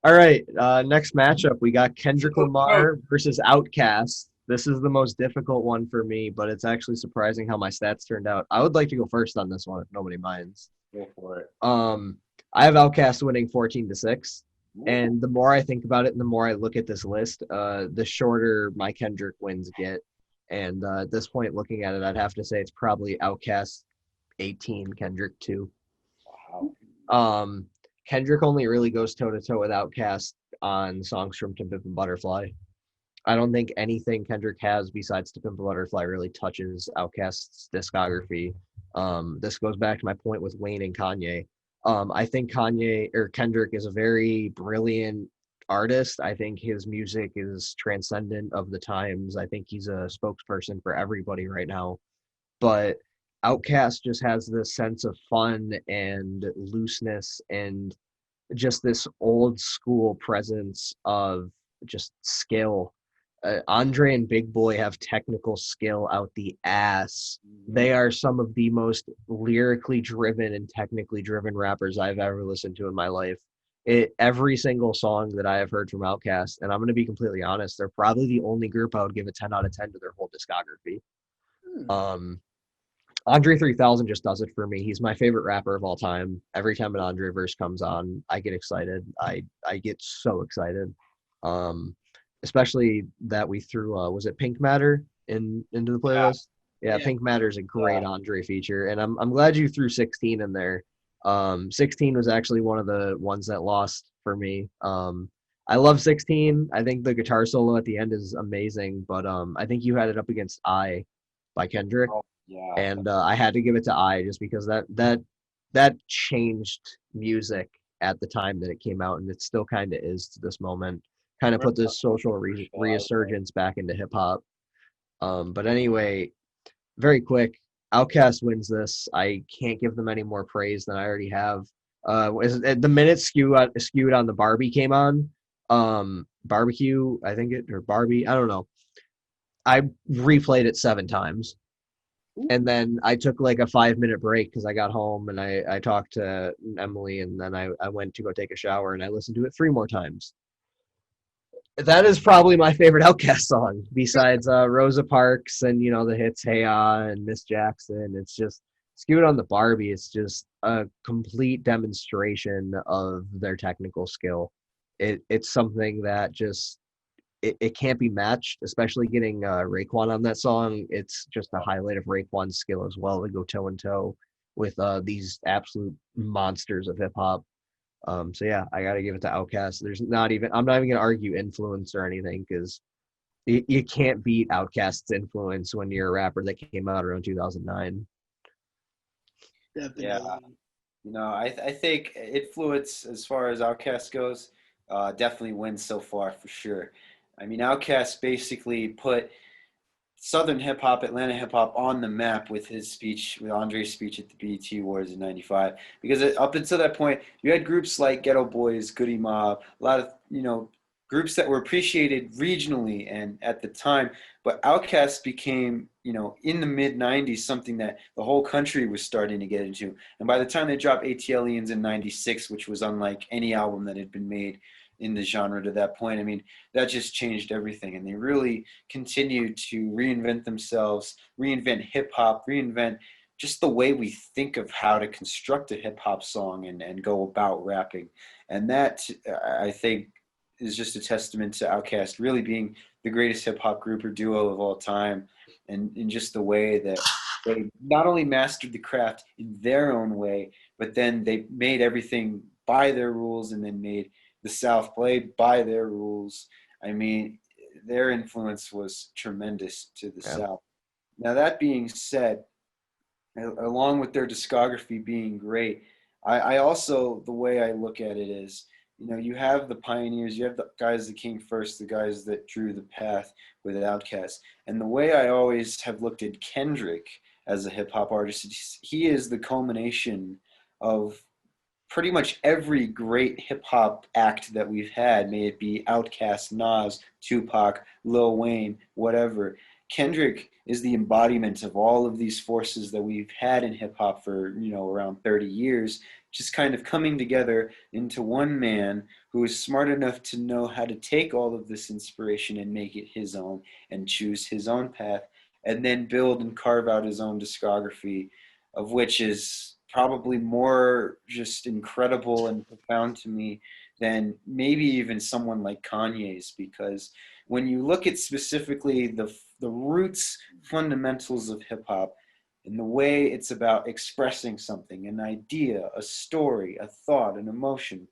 All right, next matchup we got Kendrick Lamar versus Outkast. This is the most difficult one for me, but it's actually surprising how my stats turned out. I would like to go first on this one if nobody minds. Go for it. Um, I have Outkast winning 14-6, Ooh. and the more I think about it, and the more I look at this list, the shorter my Kendrick wins get. And at this point, looking at it, I'd have to say it's probably Outkast 18, Kendrick 2. Wow. Um, Kendrick only really goes toe to toe with Outkast on songs from To Pimp a Butterfly. I don't think anything Kendrick has besides To Pimp a Butterfly really touches Outkast's discography. This goes back to my point with Wayne and Kanye. I think Kanye or Kendrick is a very brilliant artist. I think his music is transcendent of the times. I think he's a spokesperson for everybody right now. But Outkast just has this sense of fun and looseness and just this old school presence of just skill. Andre and Big Boy have technical skill out the ass. Mhm. They are some of the most lyrically driven and technically driven rappers I've ever listened to in my life. Every single song that I have heard from Outkast, and I'm going to be completely honest, they're probably the only group I would give a 10 out of 10 to their whole discography. Hmm. Um, Andre 3000 just does it for me. He's my favorite rapper of all time. Every time an Andre verse comes on, I get excited. I get so excited. Um, Especially that we threw was it Pink Matter into the Yeah. playlist? Yeah, Yeah. Pink Matter is a great Uh, Andre feature, and I'm glad you threw 16 in there. 16 was actually one of the ones that lost for me. I love 16. I think the guitar solo at the end is amazing, but I think you had it up against I by Kendrick, oh, yeah. and I had to give it to I just because that changed music at the time that it came out, and it still kind of is to this moment. Kind of put this social resurgence back into hip hop. But anyway, very quick, Outkast wins this. I can't give them any more praise than I already have. The minute skewed on the Barbie came on, barbecue, I think it or Barbie, I don't know. I replayed it 7 times and then I took like a 5 minute break because I got home and I talked to Emily and then I went to go take a shower and I listened to it 3 more times. That is probably my favorite Outkast song besides Rosa Parks and the hits Hey Ah and Miss Jackson. It's just skewed on the Barbie. It's just a complete demonstration of their technical skill. It's something that just it can't be matched, especially getting Raekwon on that song. It's just a highlight of Raekwon's skill as well to go toe and toe with these absolute monsters of hip hop. So yeah, I gotta give it to Outkast. I'm not even gonna argue influence or anything because you can't beat Outkast's influence when you're a rapper that came out around 2009. Yeah. Definitely. I think influence as far as Outkast goes, definitely wins so far for sure. I mean, Outkast basically put Southern hip hop, Atlanta hip hop on the map with his speech, with Andre's speech at the BET Awards in '95. Because up until that point, you had groups like Ghetto Boys, Goody Mob, a lot of groups that were appreciated regionally and at the time. But Outkast became, in the mid '90s, something that the whole country was starting to get into. And by the time they dropped ATLians in '96, which was unlike any album that had been made in the genre to that point, I mean, that just changed everything. And they really continued to reinvent themselves, reinvent hip hop, reinvent just the way we think of how to construct a hip hop song and go about rapping. And that, I think, is just a testament to Outkast really being the greatest hip hop group or duo of all time. And in just the way that they not only mastered the craft in their own way, but then they made everything by their rules and then made the South play by their rules. I mean, their influence was tremendous to the Yeah. South. Now, that being said, along with their discography being great, I also, the way I look at it is, you have the pioneers, you have the guys that came first, the guys that drew the path with Outkast. And the way I always have looked at Kendrick as a hip hop artist, he is the culmination of pretty much every great hip hop act that we've had, may it be Outkast, Nas, Tupac, Lil Wayne, whatever. Kendrick is the embodiment of all of these forces that we've had in hip hop for, around 30 years, just kind of coming together into one man who is smart enough to know how to take all of this inspiration and make it his own and choose his own path and then build and carve out his own discography, of which is probably more just incredible and profound to me than maybe even someone like Kanye's, because when you look at specifically the roots, fundamentals of hip hop, and the way it's about expressing something, an idea, a story, a thought, an emotion,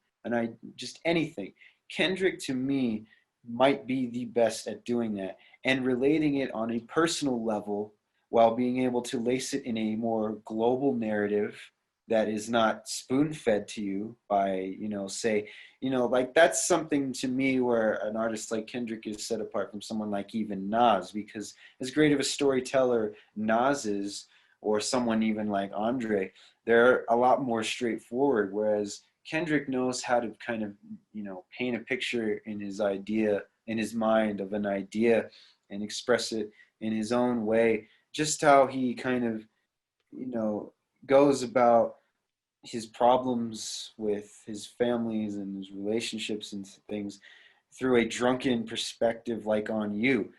just anything. Kendrick, to me, might be the best at doing that and relating it on a personal level while being able to lace it in a more global narrative that is not spoon fed to you by, say, like that's something to me where an artist like Kendrick is set apart from someone like even Nas, because as great of a storyteller Nas is, or someone even like Andre, they're a lot more straightforward, whereas Kendrick knows how to kind of, paint a picture in his idea, in his mind of an idea and express it in his own way, just how he kind of, goes about his problems with his families and his relationships and things through a drunken perspective, like on you,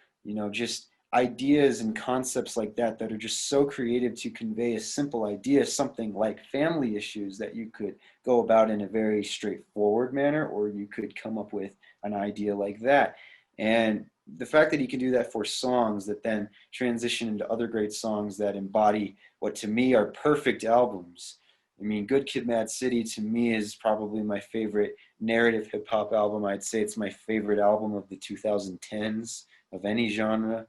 just ideas and concepts like that that are just so creative to convey a simple idea, something like family issues that you could go about in a very straightforward manner, or you could come up with an idea like that. And the fact that he can do that for songs that then transition into other great songs that embody what to me are perfect albums. I mean, Good Kid, Mad City to me is probably my favorite narrative hip hop album. I'd say it's my favorite album of the 2010s of any genre.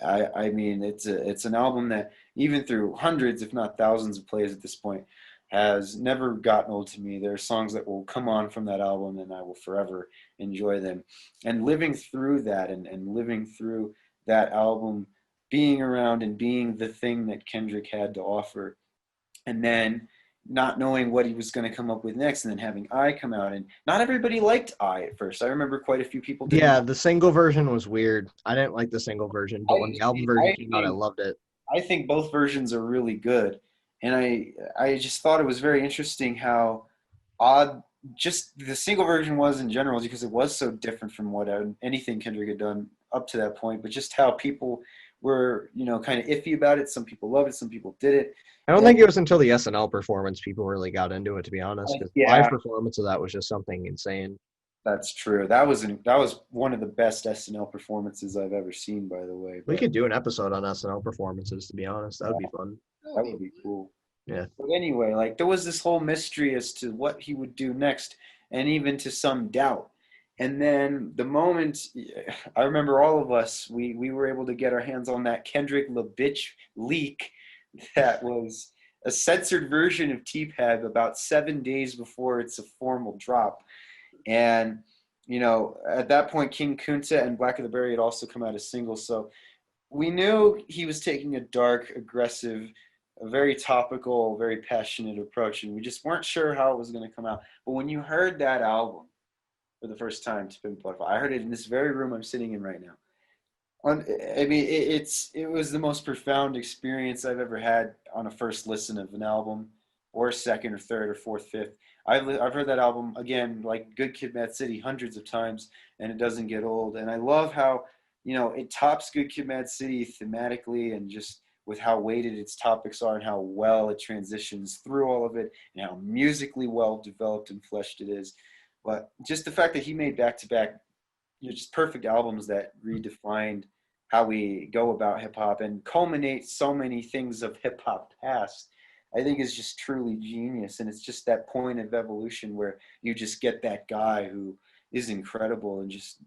I mean, it's an album that even through hundreds, if not thousands of plays at this point, has never gotten old to me. There are songs that will come on from that album and I will forever enjoy them. And living through that and living through that album, being around and being the thing that Kendrick had to offer, and then not knowing what he was going to come up with next, and then having I come out, and not everybody liked I at first. I remember quite a few people didn't. Yeah, the single version was weird. I didn't like the single version, but when the album version I came out, I think loved it. I think both versions are really good, and I just thought it was very interesting how odd just the single version was in general, because it was so different from what anything Kendrick had done up to that point. But just how people were, kind of iffy about it. Some people loved it, some people did it. I don't And think it was until the SNL performance people really got into it, to be honest, because the live yeah, performance of that was just something insane. that's true. That was one of the best SNL performances I've ever seen, by the way. We But could do an episode on SNL performances, to be honest. That would be fun. that would be cool. Yeah. But anyway, like there was this whole mystery as to what he would do next, and even to some doubt. And then the moment I remember all of us, we were able to get our hands on that Kendrick LaBitch leak that was a censored version of T-Pab about 7 days before it's a formal drop. And at that point, King Kunta and Black of the Berry had also come out as singles, so we knew he was taking a dark, aggressive, a very topical, very passionate approach, and we just weren't sure how it was going to come out. But when you heard that album for the first time, To Pimp a Butterfly, I heard it in this very room I'm sitting in right now. I mean, it was the most profound experience I've ever had on a first listen of an album, or a second, or third, or fourth, fifth. I've heard that album again, like Good Kid, Mad City, hundreds of times, and it doesn't get old. And I love how it tops Good Kid, Mad City thematically, and just with how weighted its topics are and how well it transitions through all of it, and how musically well developed and fleshed it is. But just the fact that he made back to back, just perfect albums that redefined how we go about hip hop and culminate so many things of hip hop past, I think is just truly genius. And it's just that point of evolution where you just get that guy who is incredible and just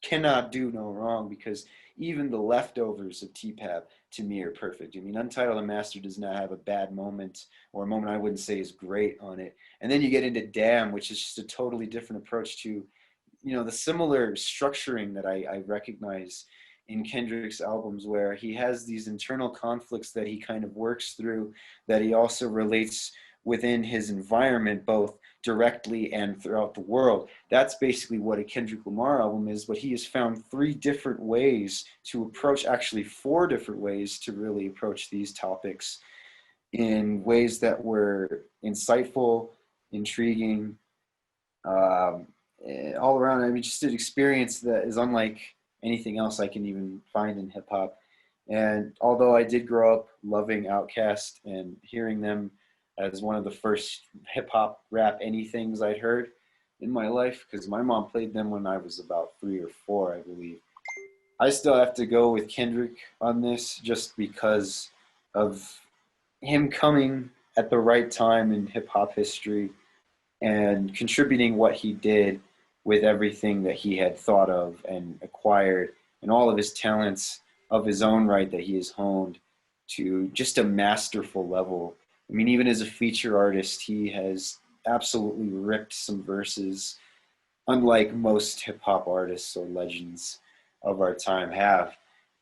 cannot do no wrong, because even the leftovers of T-Pab to me are perfect. I mean, Untitled and Master does not have a bad moment, or a moment I wouldn't say is great on it. And then you get into Damn, which is just a totally different approach to the similar structuring that I recognize in Kendrick's albums, where he has these internal conflicts that he kind of works through, that he also relates within his environment, both directly and throughout the world. That's basically what a Kendrick Lamar album is, but he has found 3 different ways to approach, actually 4 different ways to really approach these topics in ways that were insightful, intriguing, um, all around. I mean, just an experience that is unlike anything else I can even find in hip hop. And although I did grow up loving Outkast and hearing them as one of the first hip hop rap anythings I'd heard in my life, because my mom played them when I was about 3 or 4, I believe. I still have to go with Kendrick on this just because of him coming at the right time in hip hop history and contributing what he did with everything that he had thought of and acquired and all of his talents of his own right that he has honed to just a masterful level. I mean, even as a feature artist, he has absolutely ripped some verses, unlike most hip hop artists or legends of our time have.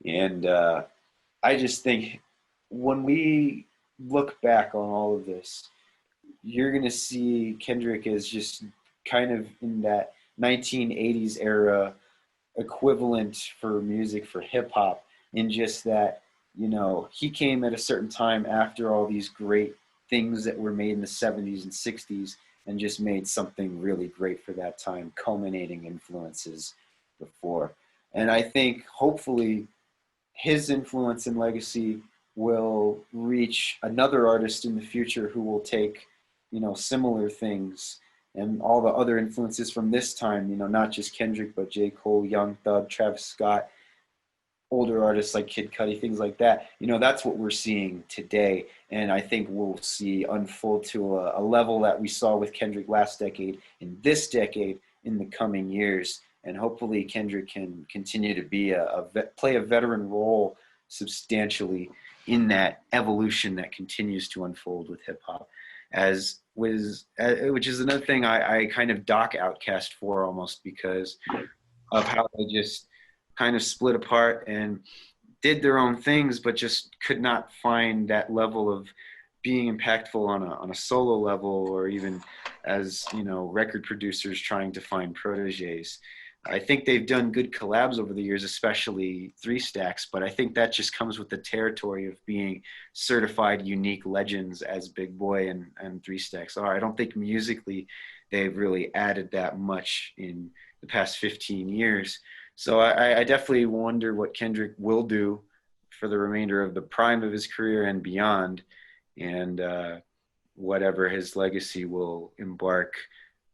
And I just think when we look back on all of this, you're going to see Kendrick as just kind of in that 1980s era equivalent for music for hip hop, in just that, you know, he came at a certain time after all these great things that were made in the 70s and 60s and just made something really great for that time, culminating influences before. And I think hopefully his influence and legacy will reach another artist in the future who will take, you know, similar things and all the other influences from this time, you know, not just Kendrick, but J. Cole, Young Thug, Travis Scott, older artists like Kid Cudi, things like that. You know, that's what we're seeing today. And I think we'll see unfold to a level that we saw with Kendrick last decade, in this decade, in the coming years. And hopefully Kendrick can continue to be play a veteran role substantially in that evolution that continues to unfold with hip hop, which is another thing I kind of dock Outkast for, almost because of how they just kind of split apart and did their own things, but just could not find that level of being impactful on a solo level, or even as, you know, record producers trying to find proteges. I think they've done good collabs over the years, especially Three Stacks, but I think that just comes with the territory of being certified unique legends as Big Boy and Three Stacks are. I don't think musically they've really added that much in the past 15 years. So I definitely wonder what Kendrick will do for the remainder of the prime of his career and beyond, and whatever his legacy will embark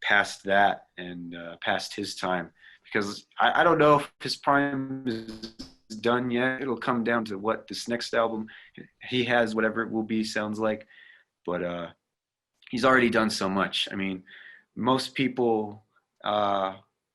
past that and past his time. Because I don't know if his prime is done yet. It'll come down to what this next album he has, whatever it will be, sounds like. But he's already done so much. I mean, most people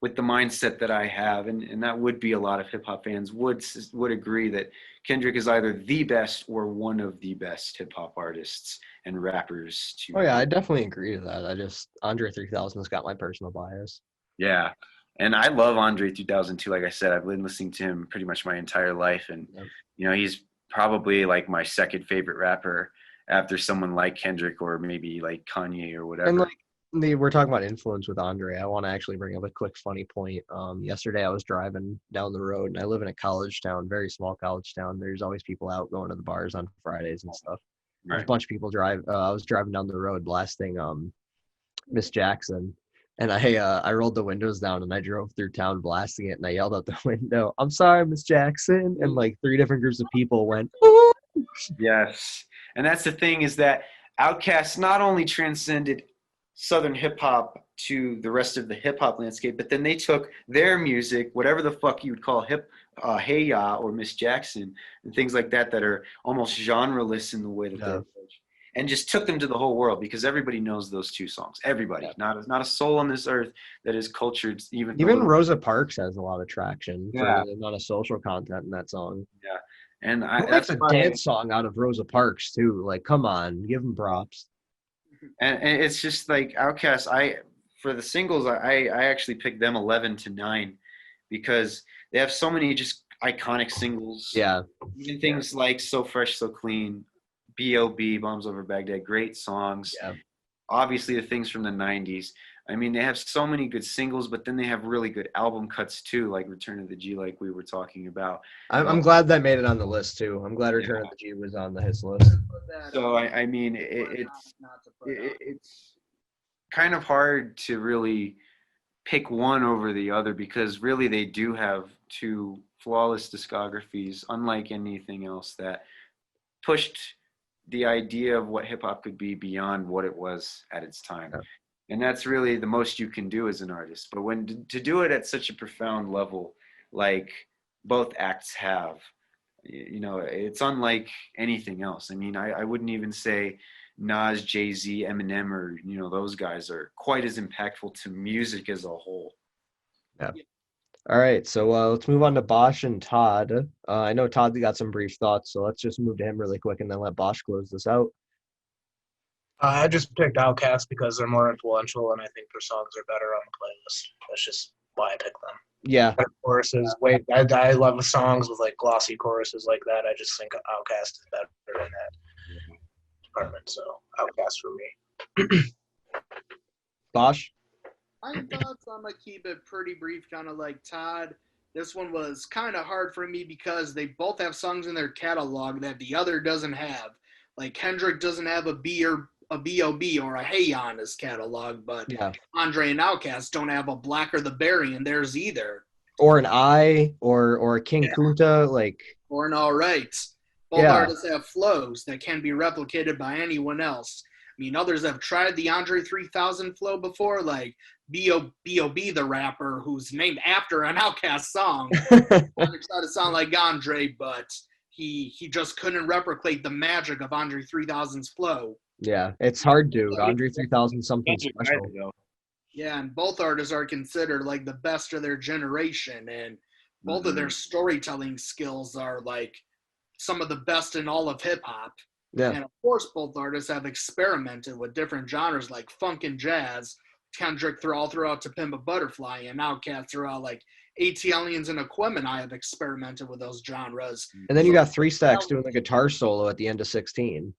with the mindset that I have, and that would be a lot of hip hop fans, would agree that Kendrick is either the best or one of the best hip hop artists and rappers to. Oh yeah, I definitely agree to that. Andre 3000 has got my personal bias. Yeah. And I love Andre 2002. Like I said, I've been listening to him pretty much my entire life. And, Yep. you know, he's probably like my second favorite rapper after someone like Kendrick or maybe like Kanye or whatever. And like we're talking about influence with Andre. I want to actually bring up a quick funny point. Yesterday I was driving down the road, and I live in a college town, very small college town. There's always people out going to the bars on Fridays and stuff. There's a bunch of people I was driving down the road blasting Miss Jackson. And I rolled the windows down and I drove through town blasting it, and I yelled out the window, "I'm sorry, Miss Jackson." And like 3 different groups of people went, "Ooh." Yes. And that's the thing, is that Outkast not only transcended Southern hip hop to the rest of the hip hop landscape, but then they took their music, whatever the fuck you would call Hey Ya or Miss Jackson and things like that are almost genreless in the way that they approach, and just took them to the whole world, because everybody knows those 2 songs. Everybody, not a soul on this earth that is cultured. Even Rosa Parks has a lot of traction for the amount of social content in that song. Yeah, and Who makes a dance song out of Rosa Parks too? Like, come on, give them props. And it's just like Outkast. For the singles, I actually picked them 11-9 because they have so many just iconic singles. Yeah, even things like "So Fresh, So Clean," B.O.B., "Bombs Over Baghdad," great songs. Yeah. obviously the things from the 90s. I mean, they have so many good singles, but then they have really good album cuts too, like Return of the G, like we were talking about. I'm glad that made it on the list too. I'm glad Yeah. Return of the G was on the hits list. So I mean, it's kind of hard to really pick one over the other because really they do have two flawless discographies, unlike anything else that pushed the idea of what hip hop could be beyond what it was at its time. Yeah. And that's really the most you can do as an artist. But when to do it at such a profound level, like both acts have, you know, it's unlike anything else. I mean, I wouldn't even say Nas, Jay-Z, Eminem, or, you know, those guys are quite as impactful to music as a whole. Yeah. All right, so let's move on to Bosch and Todd. I know Todd got some brief thoughts, so let's just move to him really quick and then let Bosch close this out. I just picked Outkast because they're more influential and I think their songs are better on the playlist. That's just why I picked them. Yeah. Choruses, I love songs with like glossy choruses like that. I just think Outkast is better in that department. So Outkast for me. Bosch? My thoughts, I'm gonna keep it pretty brief, kind of like Todd. This one was kind of hard for me because they both have songs in their catalog that the other doesn't have. Like Kendrick doesn't have a B or a B.O.B. or a Hey on his catalog, but Yeah. Andre and Outkast don't have a Black or the Berry in theirs either. Or an I or a King Kunta, like. Or an All Right. Both Yeah. artists have flows that can be replicated by anyone else. I mean, others have tried the Andre 3000 flow before, like B.O.B. the rapper, who's named after an Outkast song. Andre tried to sound like Andre, but he just couldn't replicate the magic of Andre 3000's flow. Yeah, it's hard to. Andre 3000 something special. Yeah, and both artists are considered like the best of their generation, and both of their storytelling skills are like some of the best in all of hip hop. Yeah. And of course, both artists have experimented with different genres like funk and jazz. Kendrick throughout To Pimp a Butterfly, and Outkast throughout like ATLiens and Aquemini have experimented with those genres. And then you got Three Stacks doing the guitar solo at the end of 16.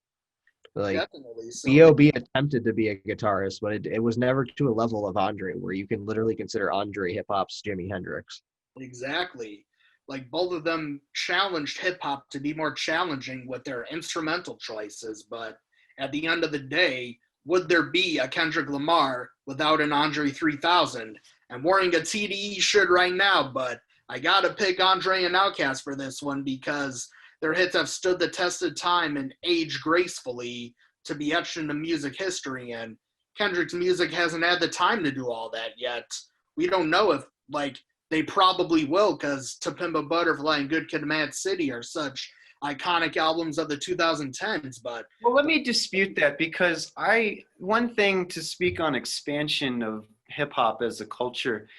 Like, definitely. So, B.O.B. attempted to be a guitarist, but it was never to a level of Andre where you can literally consider Andre hip hop's Jimi Hendrix. Exactly. Like both of them challenged hip hop to be more challenging with their instrumental choices, but at the end of the day, would there be a Kendrick Lamar without an Andre 3000? I'm wearing a TDE shirt right now, but I gotta pick Andre and Outkast for this one because their hits have stood the test of time and aged gracefully to be etched into music history, and Kendrick's music hasn't had the time to do all that yet. We don't know if, like, they probably will, because To Pimp a Butterfly and Good Kid, Mad City are such iconic albums of the 2010s. But well, let me dispute that because one thing to speak on expansion of hip hop as a culture,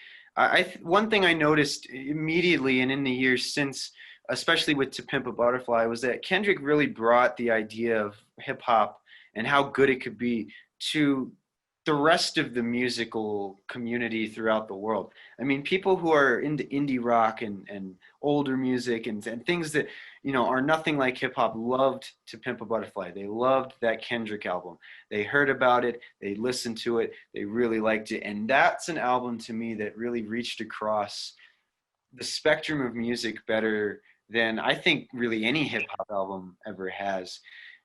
one thing I noticed immediately and in the years since, especially with To Pimp a Butterfly, was that Kendrick really brought the idea of hip hop and how good it could be to the rest of the musical community throughout the world. I mean, people who are into indie rock and older music and things that, you know, are nothing like hip hop loved To Pimp a Butterfly. They loved that Kendrick album. They heard about it. They listened to it. They really liked it. And that's an album to me that really reached across the spectrum of music better than I think really any hip hop album ever has.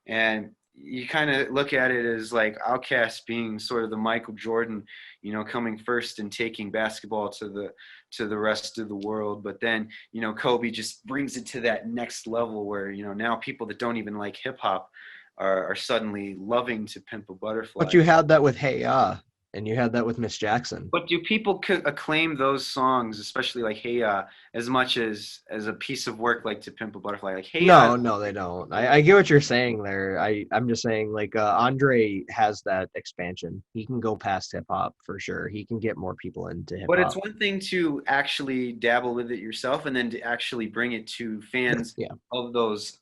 And you kind of look at it as like Outkast being sort of the Michael Jordan, you know, coming first and taking basketball to the rest of the world. But then, you know, Kobe just brings it to that next level where, you know, now people that don't even like hip hop are suddenly loving To Pimp a Butterfly. But you had that with Hey Ya, and you had that with Miss Jackson. But do people acclaim those songs, especially like Hey Ya, as much as a piece of work like To Pimp a Butterfly? Like Hey Ya. No, they don't. I get what you're saying there. I'm just saying, like, Andre has that expansion. He can go past hip hop for sure. He can get more people into hip hop. But it's one thing to actually dabble with it yourself and then to actually bring it to fans of those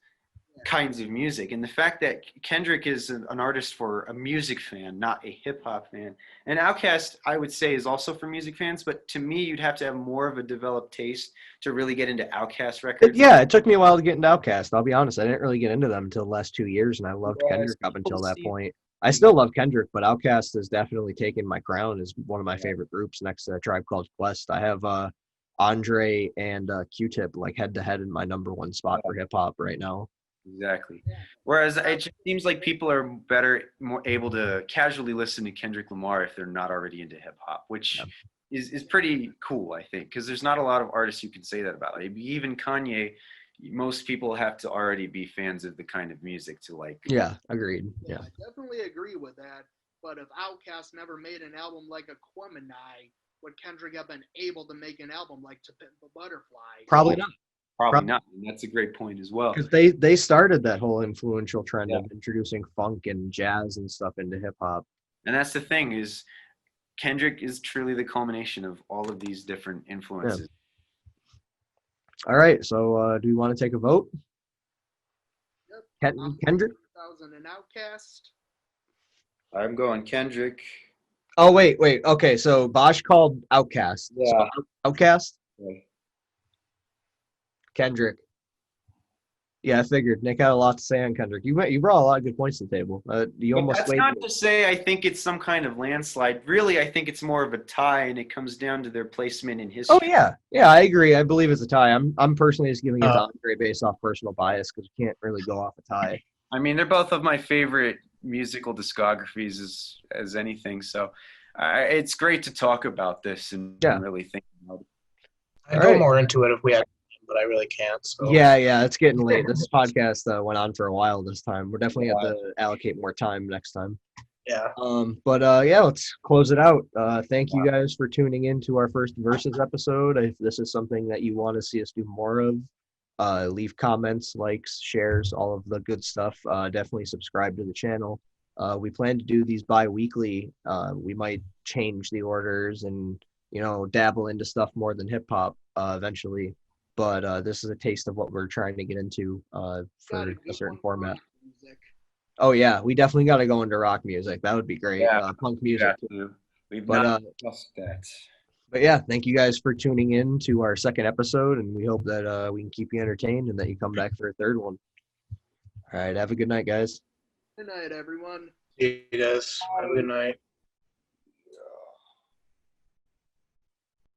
kinds of music. And the fact that Kendrick is an artist for a music fan, not a hip hop fan. And Outkast, I would say, is also for music fans, but to me, you'd have to have more of a developed taste to really get into Outkast records. Yeah, it took me a while to get into Outkast. I'll be honest, I didn't really get into them until the last 2 years, and I loved Kendrick up until that point. I still love Kendrick, but Outkast has definitely taken my crown as one of my favorite groups next to Tribe Called Quest. I have Andre and Q-Tip like head to head in my number one spot for hip hop right now. Exactly. Whereas it just seems like people are more able to casually listen to Kendrick Lamar if they're not already into hip hop, which is pretty cool, I think, because there's not a lot of artists you can say that about. Like, even Kanye, most people have to already be fans of the kind of music to like. Yeah, agreed. Yeah, Yeah. I definitely agree with that. But if Outkast never made an album like Aquemini, would Kendrick have been able to make an album like To Pimp a Butterfly? Probably not. Probably not. And that's a great point as well. Because they started that whole influential trend of introducing funk and jazz and stuff into hip hop. And that's the thing is Kendrick is truly the culmination of all of these different influences. All right, so do we want to take a vote? Yep. Kendrick? 2000 and Outkast. I'm going Kendrick. Oh, wait. Okay, so Bosch called Outkast. Yeah. So Outkast? Okay. Kendrick. Yeah, I figured. Nick had a lot to say on Kendrick. You brought a lot of good points to the table. You But almost that's swayed not me. to say I think it's some kind of landslide. Really, I think it's more of a tie, and it comes down to their placement in history. Oh yeah, I agree. I believe it's a tie. I'm personally just giving it to Andre based off personal bias because you can't really go off a tie. I mean, they're both of my favorite musical discographies as anything. So it's great to talk about this and really think about it. I'd go more into it if we had, but I really can't. So. Yeah, it's getting late. This podcast went on for a while this time. We're definitely have to allocate more time next time. Yeah. But let's close it out. Thank you guys for tuning in to our first Verzuz episode. If this is something that you want to see us do more of, leave comments, likes, shares, all of the good stuff. Definitely subscribe to the channel. We plan to do these bi-weekly. We might change the orders and dabble into stuff more than hip hop eventually. But this is a taste of what we're trying to get into for a certain format. Oh yeah, we definitely got to go into rock music. That would be great. Yeah. Punk music. Yeah. We've But, not discussed that. But yeah, thank you guys for tuning in to our second episode, and we hope that we can keep you entertained and that you come back for a third one. All right, have a good night, guys. Good night, everyone. See you guys. Have a good night.